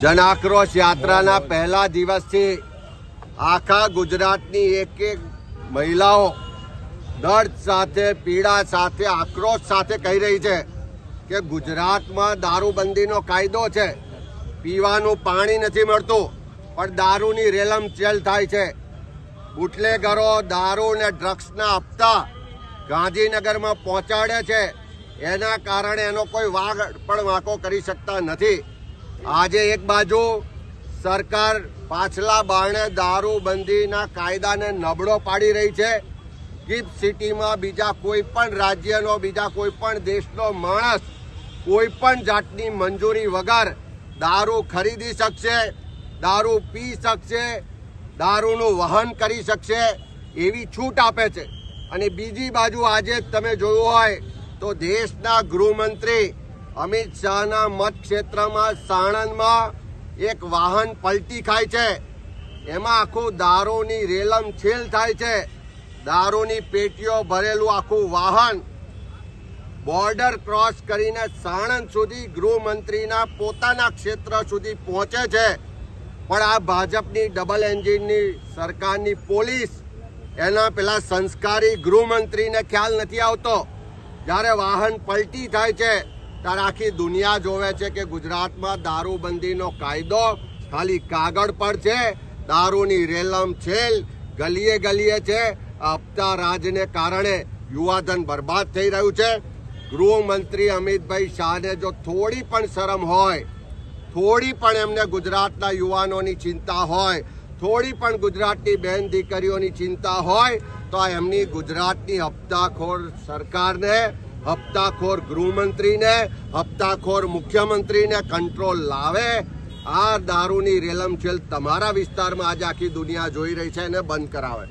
જન આક્રોશ યાત્રાના પહેલા દિવસથી આખા ગુજરાતની એક એક મહિલાઓ દર્દ સાથે, પીડા સાથે, આક્રોશ સાથે કહી રહી છે કે ગુજરાતમાં દારૂબંધીનો કાયદો છે, પીવાનું પાણી નથી મળતું, પણ દારૂની રેલમચેલ થાય છે. બુટલેગરો દારૂ અને ડ્રગ્સના હપ્તા ગાંધીનગરમાં પહોંચાડે છે. એના કારણે એનો કોઈ વાગ પણ વાંકો કરી શકતા નથી. આજે એક બાજુ સરકાર પાછલા બારણે દારૂબંધીના કાયદાને નબળો પાડી રહી છે. ગિફ્ટ સિટીમાં બીજા કોઈ પણ રાજ્યનો, બીજા કોઈ પણ દેશનો માણસ કોઈ પણ જાતની મંજૂરી વગર દારૂ ખરીદી શકશે, દારૂ પી શકશે, દારૂનું વહન કરી શકશે એવી છૂટ આપે છે. અને બીજી બાજુ આજે તમે જોયું હોય તો દેશના ગૃહમંત્રી અમિત શાહના મતક્ષેત્રમાં સાણંદમાં એક વાહન પલટી ખાય છે. એમાં આખું દારૂની રેલમછેલ થાય છે. દારૂની પેટીઓ ભરેલું આખું વાહન બોર્ડર ક્રોસ કરીને સાણંદ સુધી ગૃહમંત્રીના પોતાના ક્ષેત્ર સુધી પહોંચે છે. પણ આ ભાજપની ડબલ એન્જિનની સરકારની પોલીસ, એના પેલા સંસ્કારી ગૃહમંત્રીને ખ્યાલ નથી આવતો. જ્યારે વાહન પલટી થાય છે ત્યારે આખી દુનિયા જોવે છે કે ગુજરાતમાં દારૂબંધીનો કાયદો ખાલી કાગળ પર છે. દારૂની રેલમછેલ ગલીએ ગલીએ છે. હપ્તા રાજને કારણે યુવાધન બરબાદ થઈ રહ્યું છે. ગૃહમંત્રી અમિતભાઈ શાહને જો થોડી પણ શરમ હોય, થોડી પણ એમને ગુજરાતના યુવાનોની ચિંતા હોય, થોડી પણ ગુજરાતની બહેન દીકરીઓની ચિંતા હોય તો એમની ગુજરાતની હપ્તાખોર સરકારને, હપ્તાખોર ગૃહમંત્રીને, હપ્તાખોર મુખ્યમંત્રીને કંટ્રોલ લાવે. આ દારૂની રેલમછેલ તમારા વિસ્તારમાં આજે આખી દુનિયા જોઈ રહી છે, એને બંધ કરાવે.